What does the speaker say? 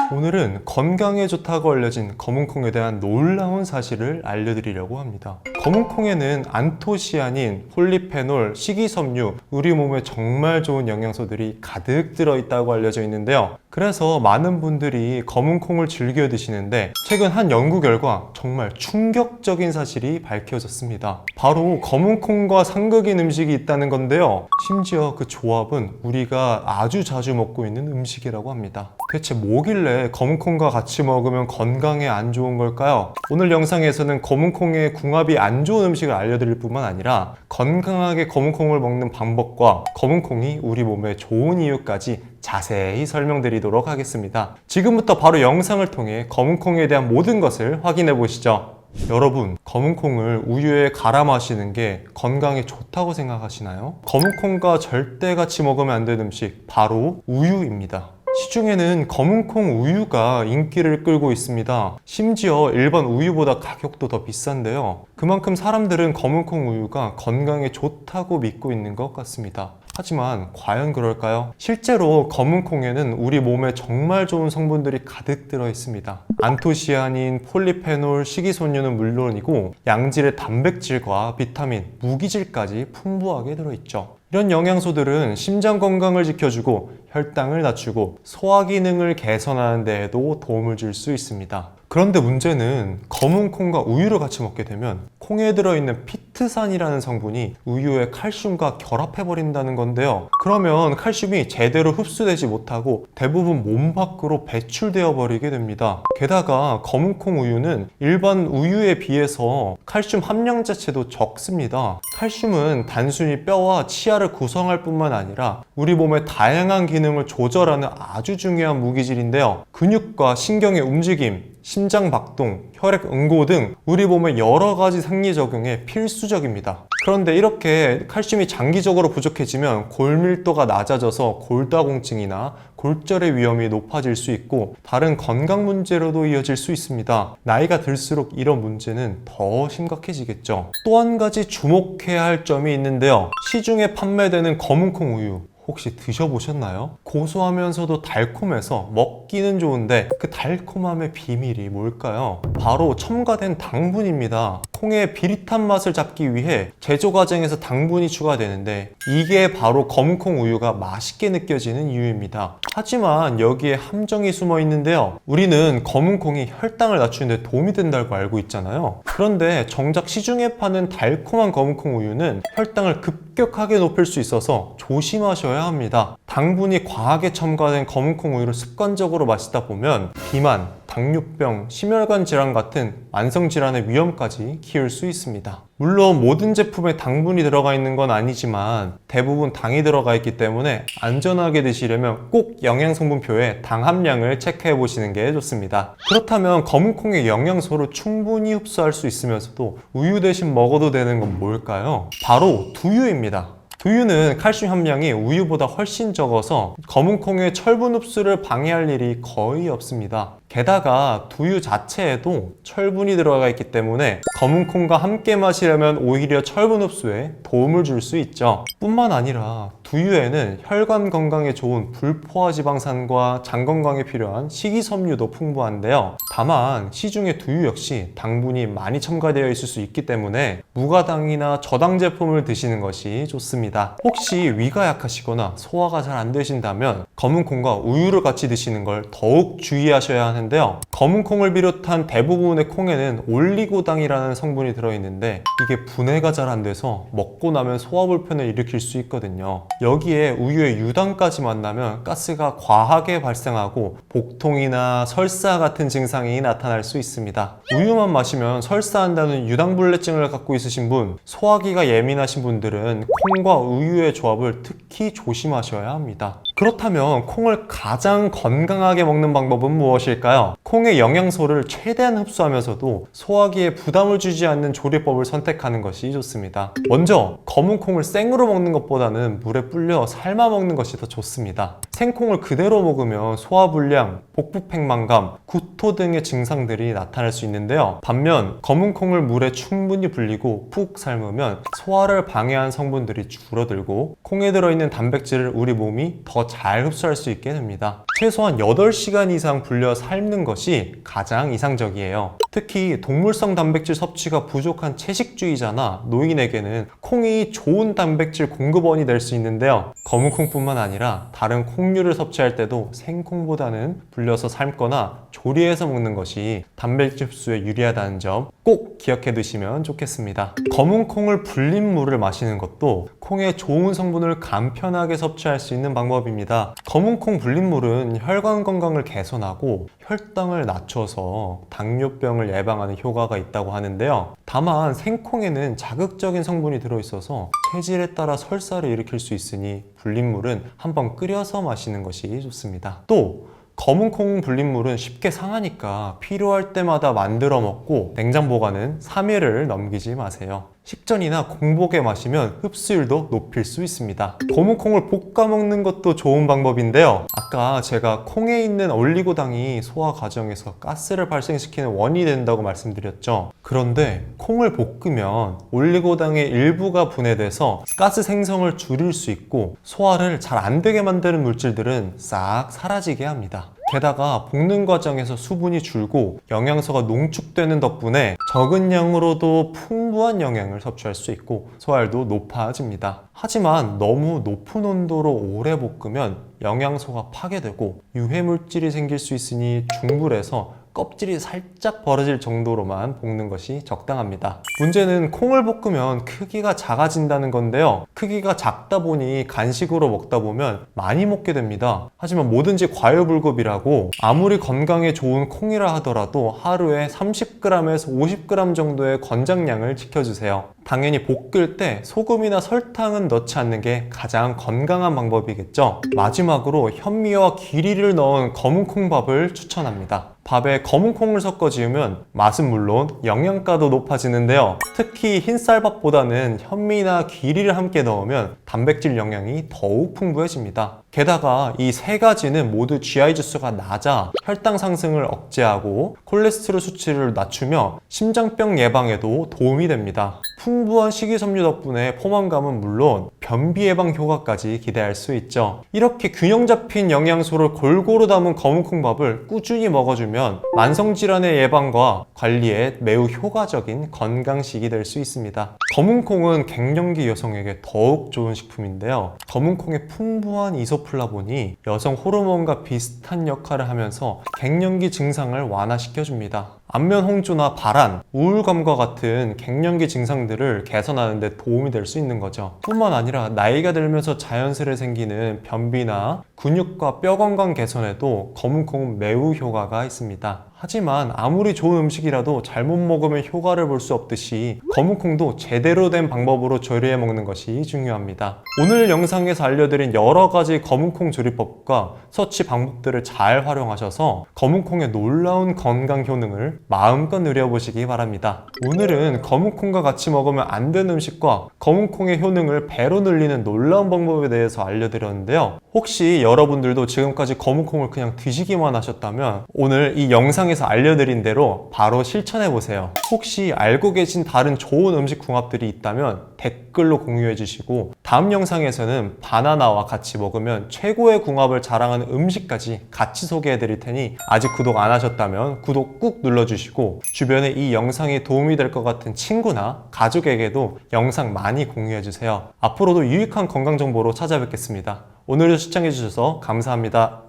오늘은 건강에 좋다고 알려진 검은콩에 대한 놀라운 사실을 알려드리려고 합니다. 검은콩에는 안토시아닌, 폴리페놀, 식이섬유, 우리 몸에 정말 좋은 영양소들이 가득 들어있다고 알려져 있는데요. 그래서 많은 분들이 검은콩을 즐겨 드시는데 최근 한 연구 결과 정말 충격적인 사실이 밝혀졌습니다. 바로 검은콩과 상극인 음식이 있다는 건데요. 심지어 그 조합은 우리가 아주 자주 먹고 있는 음식이라고 합니다. 대체 뭐길래 검은콩과 같이 먹으면 건강에 안 좋은 걸까요? 오늘 영상에서는 검은콩의 궁합이 안 좋은 음식을 알려드릴 뿐만 아니라 건강하게 검은콩을 먹는 방법과 검은콩이 우리 몸에 좋은 이유까지 자세히 설명드리도록 하겠습니다. 지금부터 바로 영상을 통해 검은콩에 대한 모든 것을 확인해 보시죠. 여러분, 검은콩을 우유에 갈아 마시는 게 건강에 좋다고 생각하시나요? 검은콩과 절대 같이 먹으면 안 되는 음식, 바로 우유입니다. 시중에는 검은콩 우유가 인기를 끌고 있습니다. 심지어 일반 우유보다 가격도 더 비싼데요. 그만큼 사람들은 검은콩 우유가 건강에 좋다고 믿고 있는 것 같습니다. 하지만 과연 그럴까요? 실제로 검은콩에는 우리 몸에 정말 좋은 성분들이 가득 들어 있습니다. 안토시아닌, 폴리페놀, 식이섬유는 물론이고 양질의 단백질과 비타민, 무기질까지 풍부하게 들어있죠. 이런 영양소들은 심장 건강을 지켜주고 혈당을 낮추고 소화 기능을 개선하는 데에도 도움을 줄 수 있습니다. 그런데 문제는 검은콩과 우유를 같이 먹게 되면 콩에 들어있는 피트산이라는 성분이 우유의 칼슘과 결합해버린다는 건데요. 그러면 칼슘이 제대로 흡수되지 못하고 대부분 몸 밖으로 배출되어 버리게 됩니다. 게다가 검은콩 우유는 일반 우유에 비해서 칼슘 함량 자체도 적습니다. 칼슘은 단순히 뼈와 치아를 구성할 뿐만 아니라 우리 몸의 다양한 기능을 조절하는 아주 중요한 무기질인데요. 근육과 신경의 움직임, 심장 박동, 혈액 응고 등 우리 몸의 여러 가지 생리 적용에 필수적입니다. 그런데 이렇게 칼슘이 장기적으로 부족해지면 골밀도가 낮아져서 골다공증이나 골절의 위험이 높아질 수 있고 다른 건강 문제로도 이어질 수 있습니다. 나이가 들수록 이런 문제는 더 심각해지겠죠. 또 한 가지 주목해야 할 점이 있는데요. 시중에 판매되는 검은콩 우유 혹시 드셔보셨나요? 고소하면서도 달콤해서 먹기는 좋은데 그 달콤함의 비밀이 뭘까요? 바로 첨가된 당분입니다. 콩의 비릿한 맛을 잡기 위해 제조 과정에서 당분이 추가되는데 이게 바로 검은콩 우유가 맛있게 느껴지는 이유입니다. 하지만 여기에 함정이 숨어 있는데요. 우리는 검은콩이 혈당을 낮추는 데 도움이 된다고 알고 있잖아요. 그런데 정작 시중에 파는 달콤한 검은콩 우유는 혈당을 급격하게 높일 수 있어서 조심하셔야 합니다. 당분이 과하게 첨가된 검은콩 우유를 습관적으로 마시다 보면 비만, 당뇨병, 심혈관 질환 같은 만성 질환의 위험까지 키울 수 있습니다. 물론 모든 제품에 당분이 들어가 있는 건 아니지만 대부분 당이 들어가 있기 때문에 안전하게 드시려면 꼭 영양성분표에 당 함량을 체크해 보시는 게 좋습니다. 그렇다면 검은콩의 영양소를 충분히 흡수할 수 있으면서도 우유 대신 먹어도 되는 건 뭘까요? 바로 두유입니다. 두유는 칼슘 함량이 우유보다 훨씬 적어서 검은콩의 철분 흡수를 방해할 일이 거의 없습니다. 게다가 두유 자체에도 철분이 들어가 있기 때문에 검은콩과 함께 마시려면 오히려 철분 흡수에 도움을 줄 수 있죠. 뿐만 아니라 두유에는 혈관 건강에 좋은 불포화 지방산과 장 건강에 필요한 식이섬유도 풍부한데요. 다만 시중의 두유 역시 당분이 많이 첨가되어 있을 수 있기 때문에 무가당이나 저당 제품을 드시는 것이 좋습니다. 혹시 위가 약하시거나 소화가 잘 안 되신다면 검은콩과 우유를 같이 드시는 걸 더욱 주의하셔야 하는데요. 검은콩을 비롯한 대부분의 콩에는 올리고당이라는 성분이 들어있는데 이게 분해가 잘 안 돼서 먹고 나면 소화 불편을 일으킬 수 있거든요. 여기에 우유의 유당까지 만나면 가스가 과하게 발생하고 복통이나 설사 같은 증상이 나타날 수 있습니다. 우유만 마시면 설사한다는 유당불내증을 갖고 있으신 분, 소화기가 예민하신 분들은 콩과 우유의 조합을 특히 조심하셔야 합니다. 그렇다면 콩을 가장 건강하게 먹는 방법은 무엇일까요? 콩의 영양소를 최대한 흡수하면서도 소화기에 부담을 주지 않는 조리법을 선택하는 것이 좋습니다. 먼저 검은 콩을 생으로 먹는 것보다는 물에 불려 삶아 먹는 것이 더 좋습니다. 생콩을 그대로 먹으면 소화불량, 복부팽만감, 구토 등의 증상들이 나타날 수 있는데요. 반면 검은 콩을 물에 충분히 불리고 푹 삶으면 소화를 방해한 성분들이 줄어들고 콩에 들어있는 단백질을 우리 몸이 더 더 잘 흡수할 수 있게 됩니다. 최소한 8시간 이상 불려 삶는 것이 가장 이상적이에요. 특히 동물성 단백질 섭취가 부족한 채식주의자나 노인에게는 콩이 좋은 단백질 공급원이 될 수 있는데요. 검은 콩뿐만 아니라 다른 콩류를 섭취할 때도 생콩보다는 불려서 삶거나 조리해서 먹는 것이 단백질 흡수에 유리하다는 점 꼭 기억해 두시면 좋겠습니다. 검은 콩을 불린 물을 마시는 것도 콩의 좋은 성분을 간편하게 섭취할 수 있는 방법입니다. 검은 콩 불린 물은 혈관 건강을 개선하고 혈당을 낮춰서 당뇨병을 예방하는 효과가 있다고 하는데요. 다만 생콩에는 자극적인 성분이 들어있어서 체질에 따라 설사를 일으킬 수 있으니 불린 물은 한번 끓여서 마시는 것이 좋습니다. 또 검은 콩 불린 물은 쉽게 상하니까 필요할 때마다 만들어 먹고 냉장 보관은 3일을 넘기지 마세요. 식전이나 공복에 마시면 흡수율도 높일 수 있습니다. 검은 콩을 볶아 먹는 것도 좋은 방법인데요. 아까 제가 콩에 있는 올리고당이 소화 과정에서 가스를 발생시키는 원인이 된다고 말씀드렸죠. 그런데 콩을 볶으면 올리고당의 일부가 분해돼서 가스 생성을 줄일 수 있고 소화를 잘 안 되게 만드는 물질들은 싹 사라지게 합니다. 게다가 볶는 과정에서 수분이 줄고 영양소가 농축되는 덕분에 적은 양으로도 풍부한 영양을 섭취할 수 있고 소화율도 높아집니다. 하지만 너무 높은 온도로 오래 볶으면 영양소가 파괴되고 유해물질이 생길 수 있으니 중불에서 껍질이 살짝 벌어질 정도로만 볶는 것이 적당합니다. 문제는 콩을 볶으면 크기가 작아진다는 건데요. 크기가 작다 보니 간식으로 먹다 보면 많이 먹게 됩니다. 하지만 뭐든지 과유불급이라고 아무리 건강에 좋은 콩이라 하더라도 하루에 30g에서 50g 정도의 권장량을 지켜주세요. 당연히 볶을 때 소금이나 설탕은 넣지 않는 게 가장 건강한 방법이겠죠. 마지막으로 현미와 기리를 넣은 검은 콩밥을 추천합니다. 밥에 검은 콩을 섞어 지으면 맛은 물론 영양가도 높아지는데요. 특히 흰쌀밥보다는 현미나 기리를 함께 넣으면 단백질 영양이 더욱 풍부해집니다. 게다가 이 세 가지는 모두 GI 지수가 낮아 혈당 상승을 억제하고 콜레스테롤 수치를 낮추며 심장병 예방에도 도움이 됩니다. 풍부한 식이섬유 덕분에 포만감은 물론 변비 예방 효과까지 기대할 수 있죠. 이렇게 균형 잡힌 영양소를 골고루 담은 검은콩밥을 꾸준히 먹어주면 만성질환의 예방과 관리에 매우 효과적인 건강식이 될 수 있습니다. 검은콩은 갱년기 여성에게 더욱 좋은 식품인데요. 검은콩의 풍부한 이소플라본이 여성 호르몬과 비슷한 역할을 하면서 갱년기 증상을 완화시켜줍니다. 안면 홍조나 발한, 우울감과 같은 갱년기 증상들을 개선하는 데 도움이 될 수 있는 거죠. 뿐만 아니라 나이가 들면서 자연스레 생기는 변비나 근육과 뼈 건강 개선에도 검은콩은 매우 효과가 있습니다. 하지만 아무리 좋은 음식이라도 잘못 먹으면 효과를 볼 수 없듯이 검은콩도 제대로 된 방법으로 조리해 먹는 것이 중요합니다. 오늘 영상에서 알려드린 여러 가지 검은콩 조리법과 섭취 방법들을 잘 활용하셔서 검은콩의 놀라운 건강 효능을 마음껏 누려보시기 바랍니다. 오늘은 검은콩과 같이 먹으면 안 되는 음식과 검은콩의 효능을 배로 늘리는 놀라운 방법에 대해서 알려드렸는데요. 혹시 여러분들도 지금까지 검은콩을 그냥 드시기만 하셨다면 오늘 이 영상에서 알려드린 대로 바로 실천해보세요. 혹시 알고 계신 다른 좋은 음식 궁합들이 있다면 댓글로 공유해 주시고 다음 영상에서는 바나나와 같이 먹으면 최고의 궁합을 자랑하는 음식까지 같이 소개해 드릴 테니 아직 구독 안 하셨다면 구독 꾹 눌러주시고 주변에 이 영상이 도움이 될 것 같은 친구나 가족에게도 영상 많이 공유해 주세요. 앞으로도 유익한 건강 정보로 찾아뵙겠습니다. 오늘도 시청해 주셔서 감사합니다.